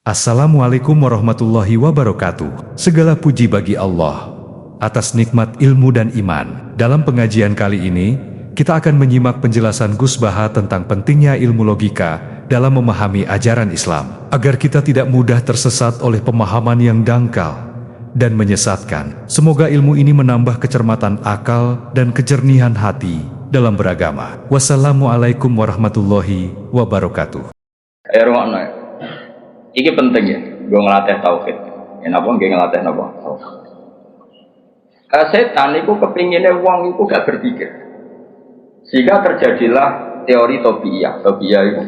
Assalamualaikum warahmatullahi wabarakatuh. Segala puji bagi Allah atas nikmat ilmu dan iman. Dalam pengajian kali ini, kita akan menyimak penjelasan Gus Baha tentang pentingnya ilmu logika dalam memahami ajaran Islam, agar kita tidak mudah tersesat oleh pemahaman yang dangkal dan menyesatkan. Semoga ilmu ini menambah kecermatan akal dan kejernihan hati dalam beragama. Wassalamualaikum warahmatullahi wabarakatuh. Iki penting ya, gue ngelatih tauhid. Ya napa nggih ngelatih napa? Setan itu kepinginnya wong itu gak berpikir. Sehingga terjadilah teori tobiyah. Tobiyah itu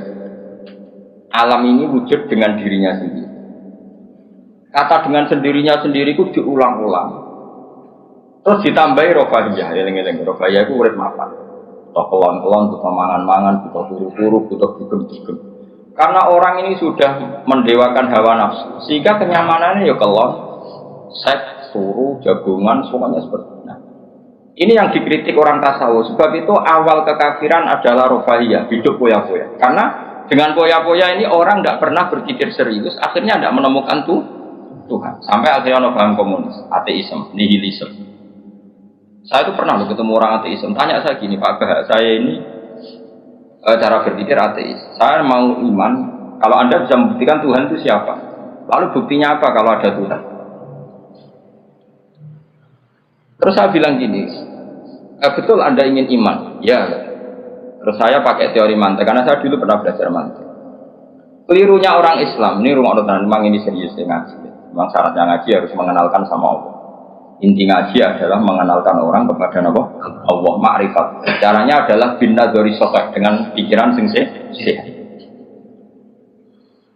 alam ini wujud dengan dirinya sendiri. Kata dengan sendirinya sendiri itu diulang-ulang. Terus ditambahi rofahiyah. Eling-eling rofahiyah itu urip mapan. Butuh kelon-kelon, butuh mangan-mangan, butuh turu-turu, butuh dugem-dugem. Karena orang ini sudah mendewakan hawa nafsu, sehingga kenyamanannya ya kelon, seks, turu, jagungan, semuanya seperti itu. Nah, ini yang dikritik orang tasawuf. Sebab itu awal kekafiran adalah rofahiyah, hidup poya-poya. Karena dengan poya-poya ini orang tidak pernah berpikir serius, akhirnya tidak menemukan Tuhan. Sampai akhirnya ada paham komunis, ateisme, nihilisme. Saya itu pernah ketemu orang ateisme, tanya saya gini, Pak Bah, saya ini cara berpikir ateis. Saya mau iman kalau Anda bisa membuktikan Tuhan itu siapa. Lalu buktinya apa kalau ada Tuhan? Terus saya bilang gini, betul Anda ingin iman? Ya. Terus saya pakai teori mantek karena saya dulu pernah belajar mantek. Kelirunya orang Islam, ini rumah orang memang ini serius ngaji. Memang syaratnya ngaji harus mengenalkan sama Allah. Inti ngaji adalah mengenalkan orang kepada Allah, ma'rifat. Caranya adalah bin nadzari sahih, dengan pikiran sing sehat.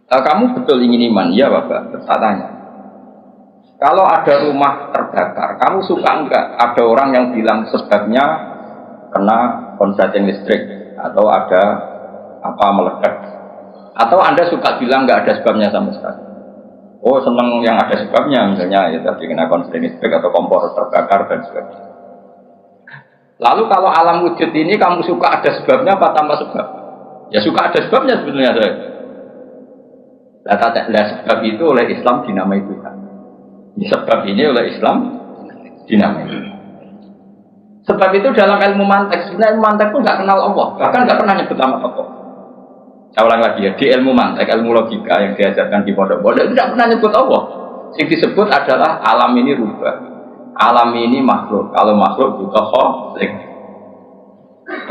Kamu betul ingin iman? Ya Bapak, saya tanya. Kalau ada rumah terbakar, kamu suka enggak ada orang yang bilang sebabnya kena konsleting listrik atau ada apa meledak? Atau Anda suka bilang enggak ada sebabnya sama sekali? Oh senang yang ada sebabnya, misalnya ya tadi kena konsleting listrik atau kompor terbakar dan sebagainya. Lalu kalau alam wujud ini kamu suka ada sebabnya apa tanpa sebab? Ya suka ada sebabnya sebetulnya saya. Sebab itu oleh Islam dinamai Tuhan. Sebab ini oleh Islam dinamai Tuhan. Sebab itu dalam ilmu mantek, sebenarnya ilmu mantek pun nggak kenal Allah, bahkan nggak pernah nyebut nama Allah. Saya ulang lagi ya, di ilmu mantek, ilmu logika yang diajarkan di pondok-pondok itu tidak pernah nyebut Allah. Yang disebut adalah alam ini rubah, alam ini makhluk. Kalau makhluk butuh khalik.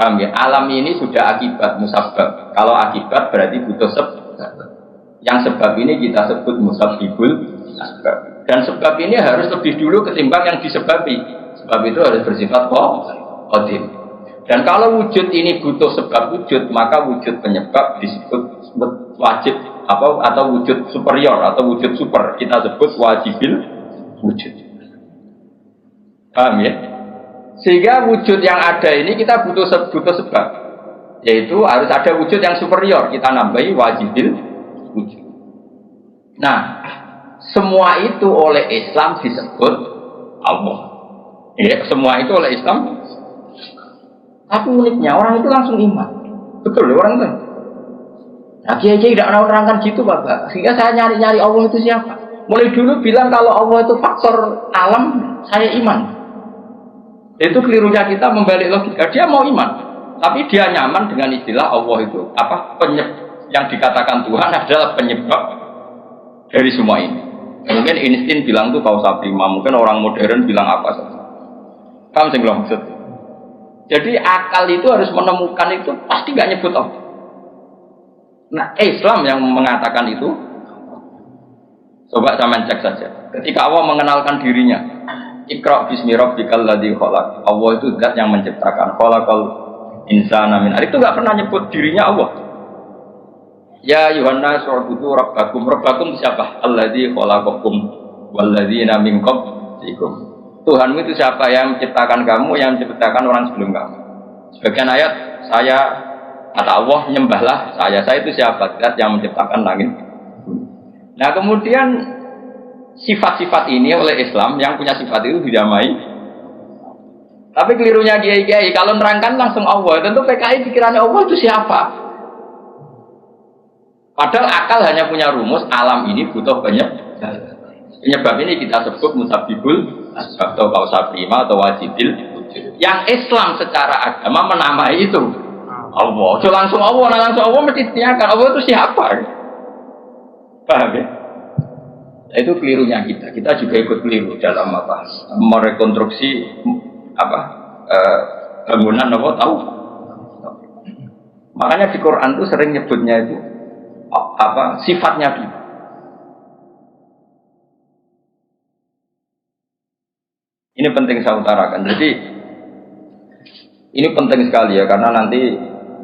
Paham ya? Alam ini sudah akibat musabab. Kalau akibat berarti butuh sebab. Yang sebab ini kita sebut musabbibul asbab. Dan sebab ini harus lebih dulu ketimbang yang disebabi. Sebab itu harus bersifat qadim. Dan kalau wujud ini butuh sebab wujud, maka wujud penyebab disebut wajib atau wujud superior atau wujud super. Kita sebut wajibil wujud. Paham ya? Sehingga wujud yang ada ini kita butuh sebab. Yaitu harus ada wujud yang superior. Kita nambahi wajibil wujud. Nah, semua itu oleh Islam disebut Allah. Ya, semua itu oleh Islam. Tapi uniknya orang itu langsung iman. Betul ya orang itu. Nah kiai-kiai tidak menerangkan gitu Bapak. Sehingga saya nyari-nyari Allah itu siapa. Mulai dulu bilang kalau Allah itu faktor alam, saya iman. Itu kelirunya kita membalik logika. Dia mau iman, tapi dia nyaman dengan istilah Allah itu yang dikatakan Tuhan adalah penyebab dari semua ini. Mungkin Einstein bilang itu kausa prima, mungkin orang modern bilang apa saja. Paham sih belum maksud? Jadi akal itu harus menemukan itu pasti gak nyebut Allah. Nah Islam yang mengatakan itu, coba sama cek saja. Ketika Allah mengenalkan dirinya, Iqra bismi rabbikal ladzi khalaq. Allah itu zat yang menciptakan. Khalaqal insana min. Itu gak pernah nyebut dirinya Allah. Ya Yuhanna su'budu rabbakum. Rabbakum siapa? Alladzi khalaqakum walladzina min qablikum. Tuhanmu itu siapa? Yang menciptakan kamu, yang menciptakan orang sebelum kamu. Sebagian ayat, saya kata Allah, nyembahlah saya itu siapa? Zat yang menciptakan langit. Nah kemudian sifat-sifat ini oleh Islam, yang punya sifat itu didamai. Tapi kelirunya kiai-kiai, kalau nerangkan langsung Allah, tentu PKI pikirannya Allah itu siapa? Padahal akal hanya punya rumus alam ini butuh banyak penyebab ini kita sebut musabibul asbab atau kausa prima atau wajibil wujud. Yang Islam secara agama menamai itu Allah. So langsung Allah mesti ditanyakan Allah itu siapa? Paham ya? Itu kelirunya kita. Kita juga ikut keliru dalam apa? Merekonstruksi bangunan apa tahu? Makanya di Quran itu sering nyebutnya itu sifatnya kita. Ini penting saya utarakan. Jadi ini penting sekali ya karena nanti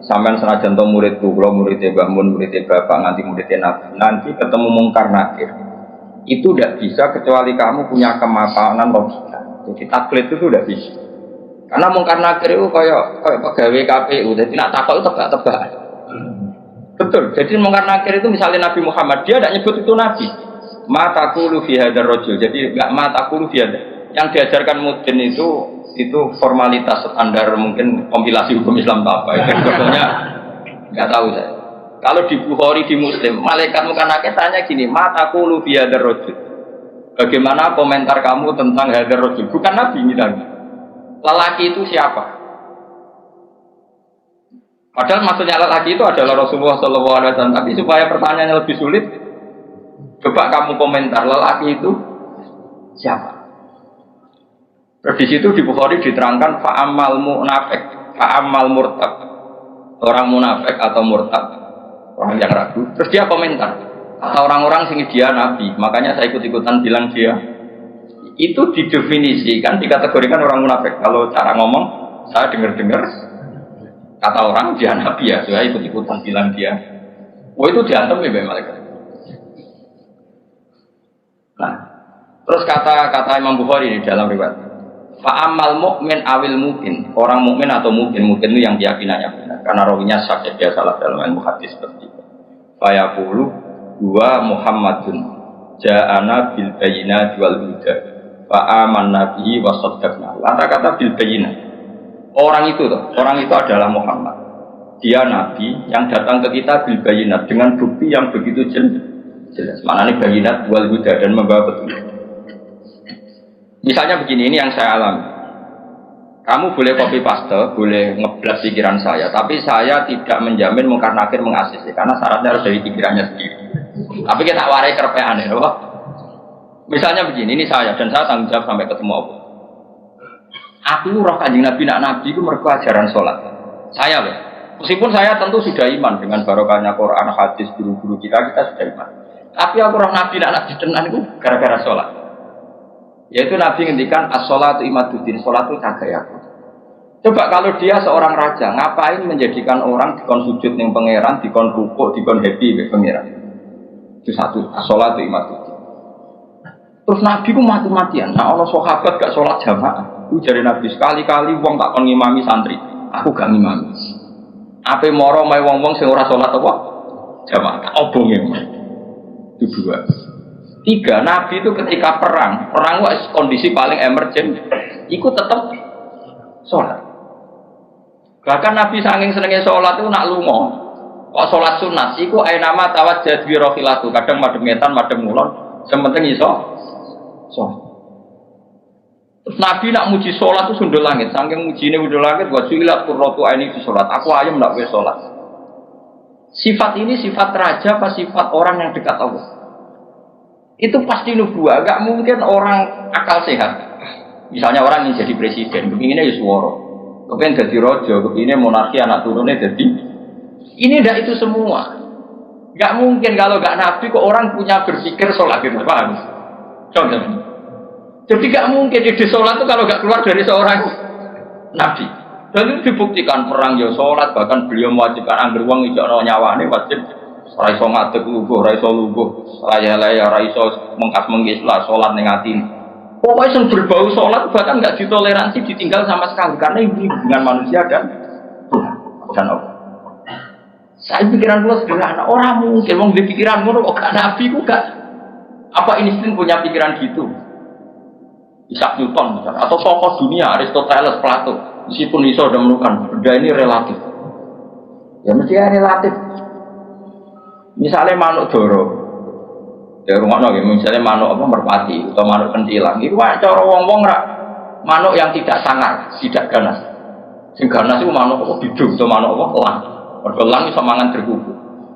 sampean senajan to muridku, kalau muridnya Mbah Mun, muridnya Bapak, nanti muridnya Nabi, nanti ketemu mungkar nakir. Itu tidak bisa kecuali kamu punya kemapanan logika. Jadi taklid itu tidak bisa. Karena mungkar nakir itu kayak pegawai KPU, jadi nak takut itu tebak-tebakan. Betul. Jadi mungkar nakir itu misalnya Nabi Muhammad, dia tidak nyebut itu Nabi. Ma taqulu fi hadzal rajul. Jadi enggak ma taqulu fi hadzal. Yang diajarkan Mudin itu formalitas standar mungkin kompilasi hukum Islam apa. Itu sebetulnya nggak tahu saya. Kalau di Bukhari di Muslim, malaikat mungkar nakir tanya gini, ma taqulu fi hadzal rajul. Bagaimana komentar kamu tentang hadzal rajul? Bukan Nabi misalnya. Lelaki itu siapa? Padahal maksudnya lelaki itu adalah Rasulullah SAW. Tapi supaya pertanyaannya lebih sulit, coba kamu komentar lelaki itu siapa? Terus di situ di Bukhari diterangkan fa'amal munafik, fa'amal murtad, orang munafik atau murtad, orang yang ragu. Terus dia komentar, kata orang-orang sini dia nabi, makanya saya ikut-ikutan bilang dia. Itu didefinisikan, dikategorikan orang munafik. Kalau cara ngomong, saya dengar-dengar kata orang dia nabi ya, saya ikut-ikutan bilang dia. Oh itu diantem ya malaikat. Nah, terus kata Imam Bukhari di dalam riwayat. Fa'amal mu'min awil mungkin, orang mukmin atau mungkin itu yang keyakinannya benar. Karena rawinya sahih dia salah dalam ilmu hadis seperti itu. Fayaqulu huwa Muhammadun ja'ana bil bayyinati wal huda. Fa'amanna bihi wa saddaqna. Kata-kata bil bayyinah. Orang itu adalah Muhammad. Dia nabi yang datang ke kita bil bayyinat dengan bukti yang begitu jelas. Maknanya bayyinat wal huda dan membawa petunjuk. Misalnya begini, ini yang saya alami. Kamu boleh copy paste, boleh ngeblas pikiran saya, tapi saya tidak menjamin mungkar nakir mengasisi, karena syaratnya harus dari pikirannya sendiri. Tapi kita warai kerpean ya, loh. Misalnya begini, ini saya dan saya tanggung jawab sampai ketemu Allah. Aku roh kanjeng Nabi nak Nabi itu mergo ajaran sholat. Saya loh. Meskipun saya tentu sudah iman dengan barokahnya Quran, hadis, guru-guru kita sudah iman. Tapi aku roh Nabi nak Nabi tenan itu gara-gara sholat. Yaitu Nabi ngendikan as-sholatu imaduddin, sholat itu cagaya. Coba kalau dia seorang raja, ngapain menjadikan orang dikon sujud ning pangeran, dikon rukuk, dikon happy be pangeran? Itu satu, as-sholatu imaduddin. Terus Nabi ku mati-matian. Nah, ana sahabat gak sholat jamaah. Itu jare Nabi sekali-kali wong tak kon ngimami santri, aku gak ngimami. Ape moro mae wong-wong sing ora sholat apa? Jamaah, tak obonge. Itu dua. Tiga, Nabi itu ketika perang kondisi paling emergen, ikut tetap sholat. Bahkan Nabi saking senengnya sholat itu nak lungo, kok sholat sunat, iku ainama tawajjah bi rohilatu, kadang madem ngetan, madem ngulon, sementing iso sholat. Terus Nabi nak muji sholat itu sundul langit, saking mujine sundul langit, buat suilat kurrotu aini di sholat, aku ayam nak boleh sholat. Sifat ini sifat raja apa sifat orang yang dekat Allah? Itu pasti nubuah, gak mungkin orang akal sehat. Misalnya orang yang jadi presiden, kepinginnya ya suara, kepingin jadi rojo, kepinginnya monarki anak turunnya jadi. Ini tidak itu semua. Gak mungkin kalau gak nabi kok orang punya berpikir sholat gitu, paham? Contoh. Jadi gak mungkin ide sholat itu kalau gak keluar dari seorang nabi. Dan itu dibuktikan perang ya sholat, bahkan beliau mewajibkan angger wong ijakno nyawane wajib. Raiso ngadeg lubuh, raiso lubuh, laya-laya, raiso mengkas-mengkis lah, sholat ning atine. Pokoknya yang berbau sholat bahkan nggak ditoleransi, ditinggal sama sekali karena ini hubungan manusia dan Allah. Saya pikiran gue sederhana, orang mungkin mau di pikiran gue kok gak nabi kok gak. Apa Einstein punya pikiran gitu? Isaac Newton misalnya, atau tokoh dunia Aristoteles, Plato, meskipun bisa sudah menemukan benda ini relatif. Ya mesti relatif. Misalnya manuk doro, ya rumah nongki, misalnya manuk apa merpati atau manuk kentilang, itu cara wong-wong rak manuk yang tidak sangar, tidak ganas. Sing ganas itu manuk apa bidung atau manuk apa elang. Mergo elang iso mangan derkuku.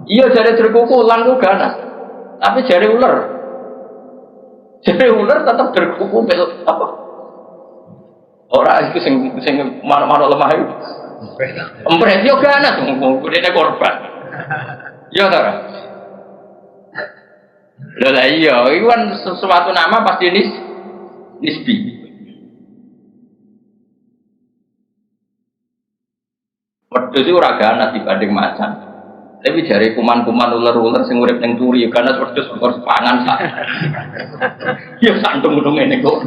Iya jare derkuku elang itu ganas. Tapi jare ular. Jare ular tetap derkuku besok apa? Ora itu sing manuk-manuk lemah itu. Empret yo ganas ngene korban. Ya ta. Lah iya, itu kan sesuatu nama pasti nisbi. Wedhus itu ora ganas dibanding macan. Tapi jare kuman-kuman ular-ular sing urip ning turi ganas wedhus kok pangan sak. Ya santung-untung ngene kok.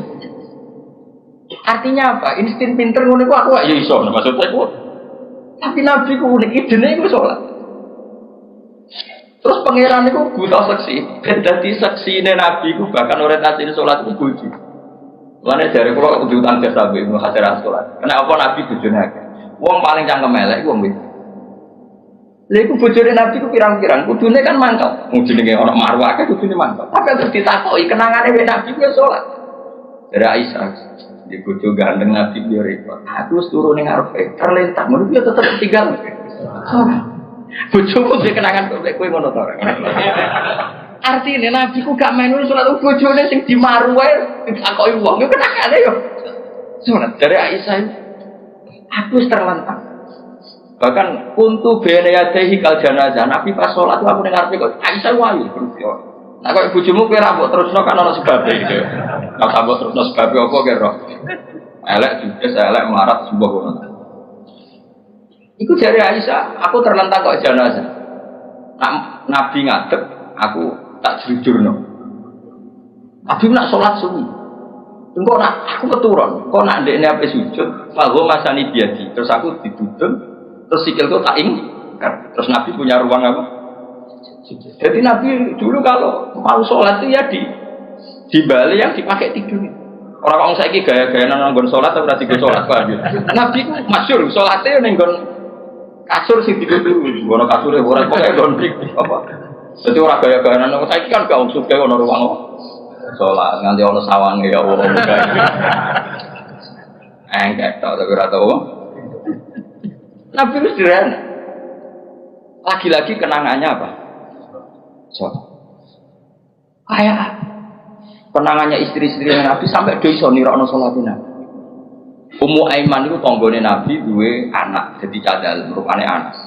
Artinya apa? Insting pinter ngono kok aku ya iso maksudnya kok. Tapi Nabi ku unik idene iku salat. Terus pangeran itu buta seksi, jadi seksi Nabi itu bahkan orientasi sholat itu buji. Mana dari kalau kejutan biasa Ibnu Hajar sholat. Kenapa Nabi bujurnya? Wong paling cangkem elek, wong itu. Lalu bujurnya Nabi itu pirang-pirang, kudunya kan mangkal. Mungkin dengan orang marwah kan kudunya mangkal. Tapi terus ditakoi kenangannya Nabi itu sholat. Dari Aisyah, di bujur gandeng Nabi dia repot. Aku turun yang arep terlentang, menurut dia tetap tinggal. Bojoku sing kenangan kok kowe ngono to. Artine Nabi ku gak main salat bojone sing dimaru wae ditakoki wong yo kenangane yo. Salat dari Aisyah. Aku terlentang. Bahkan untuk beneyadehi kal janazah Nabi pas salat aku ning ngarepe kok Aisyah wae. Nah kok bojomu kowe ra mbok terusno kan ana sebabe iki. Nek tak mbok terusno sebabe apa kira? Elek judes elek melarat sebuah ngono. Iku jari Aisyah, aku terlentang kok jenazah. Nabi ngadep, aku tak jujur no. Nabi nak sholat sunyi. Engko nak aku keturun, kok nak ndekne ape sujud, fago masani biadi. Terus aku diduduk, terus sikilku tak ingkar. Terus Nabi punya ruang apa? Jadi Nabi dulu kalau mau sholat itu ya di Bali yang dipakai tidur. Orang saiki gaya-gaya nang nggon sholat atau ora digo sholat Pak. Nabi ku masyhur sholatnya ning nggon kasur sing ditutup, ono kasure ora kok gondrik apa. Dadi ora gaya-gaya nang saiki kan gak usuk ono ruang salat nganti ono sawange ya Allah. Enggak tau tapi ora tau. Nabi wis sederhana. Lagi-lagi kenangannya apa? Salat. Kayak kenangannya istri-istri Nabi sampai do iso nirakno salatnya. Ummu Aiman itu tanggane Nabi duwe anak jadi cadal rupane Anas.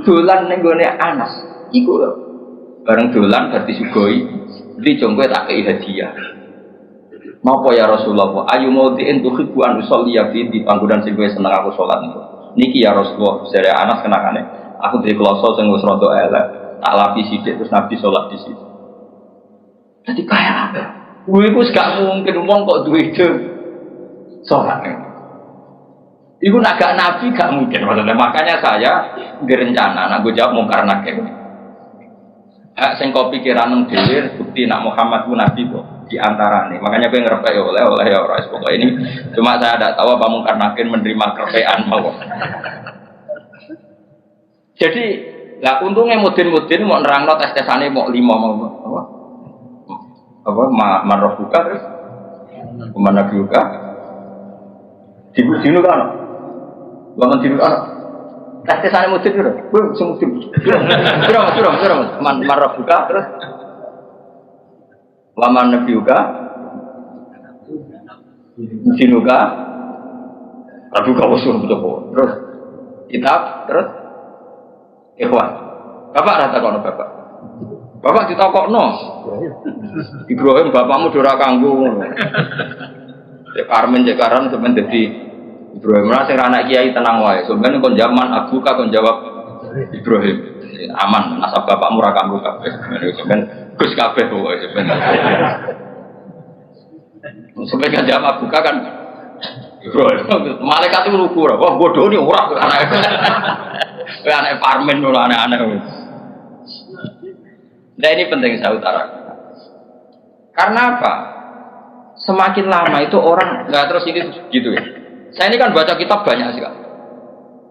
Dolan ning gone Anas. Iku lho. Bareng dolan bar disugoi, beli jongkoe tak kei hadiah. Napa ya Rasulullah? Ayu maudiin tuhibbu an usolliya fi di panggonan sing kowe seneng aku salat niku. Niki ya Rasulullah, jare Anas kenakane. Aku duwe kloso sing wis rada elek, tak lapi sithik terus Nabi salat di situ. Dadi kaya apa? Kuwi iku gak mungkin wong kok duwe ide sholat. Iku naga Nabi gak mungkin maksudnya. Makanya saya berencana nak gue jawab mungkar nakir. Hak sing kau pikiran nang dhewe bukti nak Muhammad ku Nabi kok di antara nih. Makanya gue ngerepek oleh ya ora pokok ini. Cuma saya tidak tahu apa mungkar nakir menerima kerepean mau. Jadi lah untungnya mudin mau nerangno tes-tesane mau 5 mau apa marah buka terus kemana buka Dino kan, bangun dino kan. Tes sana mesti dulu, gue semua curang, marah buka terus, waman nabi buka, dino kan, rabu kau suruh betul terus, kitab terus, ikhwan, bapak rata kono bapak ditakok no, Ibrahim bapakmu dora kanggo. Karmen jekaran sebenarnya jadi Ibrahim sing anak kiai tenang wae. Sebenarnya kon zaman aku kon jawab Ibrahim aman nasab bapakmu ra kanggo kabeh. Sebenarnya Gus kabeh wae sebenarnya. Sebenarnya jawab aku kan Ibrahim. Malaikat itu lugu ora. Wah bodoh ni ora anak. Anak Parmen lho anak-anak. Nah ini penting saya utarakan. Karena apa? Semakin lama itu orang nggak terus ini gitu ya. Saya ini kan baca kitab banyak sekali.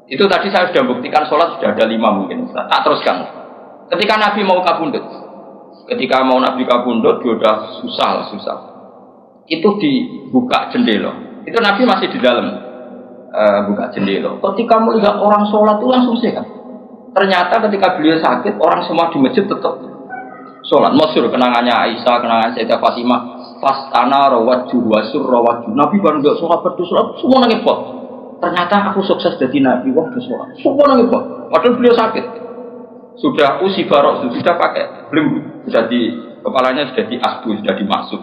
Itu tadi saya sudah buktikan sholat sudah ada 5 mungkin. Tak teruskan. Ketika Nabi mau kabundut, ketika mau Nabi kabundut, dia udah susah. Itu dibuka jendela. Itu Nabi masih di dalam buka jendela. Ketika melihat orang sholat itu langsung sehat. Ternyata ketika beliau sakit, orang semua di masjid tetap sholat. Masyhur kenangannya Aisyah, kenangan Sayyidah Fatimah. Fastana rawaju wasur rawaju. Nabi baru nggak sholat berdoa, semua nangis pot. Ternyata aku sukses jadi Nabi, wah berdoa. Semua nangis pot. Padahal beliau sakit. Sudah usi barok, sudah pakai belum, sudah di kepalanya sudah diasbu, sudah dimasuk.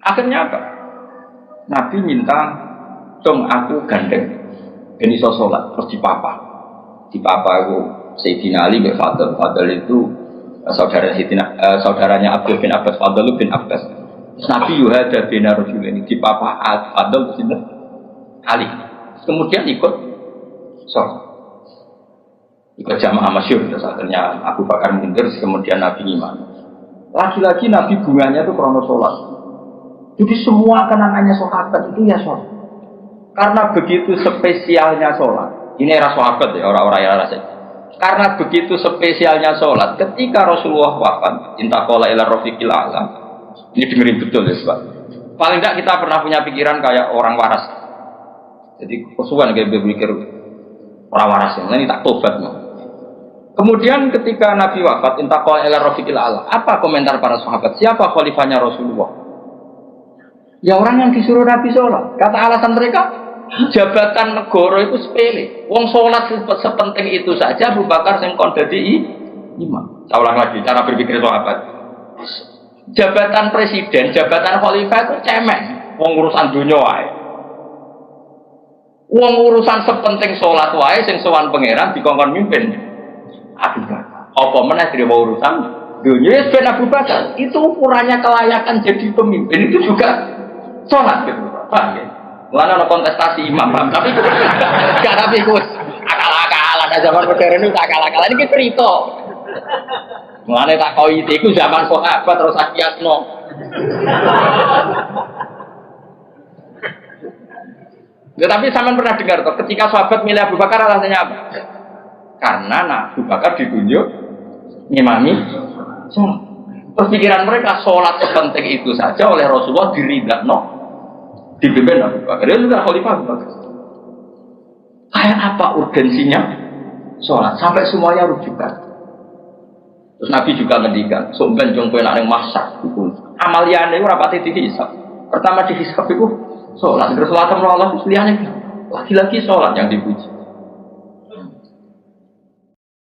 Akhirnya apa? Nabi minta, dong aku gandeng, ini so sholat, terus dipapa itu Sayyidina Ali bin Fadl itu saudaranya Abdul bin Abbas, Fadl bin Abbas. Nabi yuhada bin Rajul ini dipapa Fadl bin Ali, kemudian ikut sholat. Ikut jamaah masyhur, terus akhirnya Abu Bakar mundur, kemudian Nabi imam. Lagi-lagi Nabi bunganya itu krono sholat. Jadi semua kenangannya sahabat itu ya sholat. Karena begitu spesialnya sholat. Ini era sahabat ya, orang-orang era rasul. Karena begitu spesialnya sholat, ketika Rasulullah wafat, intaqala ila rafiqil a'la. Ini dengerin betul ya, Pak. Paling tidak kita pernah punya pikiran kayak orang waras. Jadi kesuwan kayak berpikir orang waras ini tak tobat. Kemudian ketika Nabi wafat, intaqala ila rafiqil a'la. Apa komentar para sahabat? Siapa khalifahnya Rasulullah? Ya orang yang disuruh Nabi sholat. Kata alasan mereka, jabatan negara itu sepele. Wong sholat sepenting itu saja. Abu Bakar sing kon dadi imam. Saya ulang lagi cara berpikir sahabat. Jabatan presiden, jabatan khalifah itu cemen. Wong urusan dunia wae. Wong urusan sepenting sholat wae sing sowan pangeran dikongkon mimpin Abu Bakar. Apa meneh dhewe urusan dunia ben Abu Bakar. Itu ukurannya kelayakan jadi pemimpin itu juga sholat gitu. Paham ya? Mulanya ada kontestasi imam, tapi gak, tapi gue akal-akalan, zaman modern itu akal-akalan, ini cerita mulanya tak kau itu zaman sahabat terus akiasno ya, tapi sama pernah dengar toh, ketika sahabat milih Abu Bakar alasannya apa? Karena Abu Bakar ditunjuk ngimami sholat. Terus pikiran mereka sholat sepenting itu saja oleh Rasulullah diridakno dipimpin Abu Bakar. Dia juga khalifah Abu Bakar. Kayak apa urgensinya sholat sampai semuanya rujukan. Terus Nabi juga ngendikan, "Somben jong kowe nek masak iku amaliyane ora pati dihisab. Pertama dihisab itu sholat. Terus Allah liyane lagi-lagi sholat yang dipuji.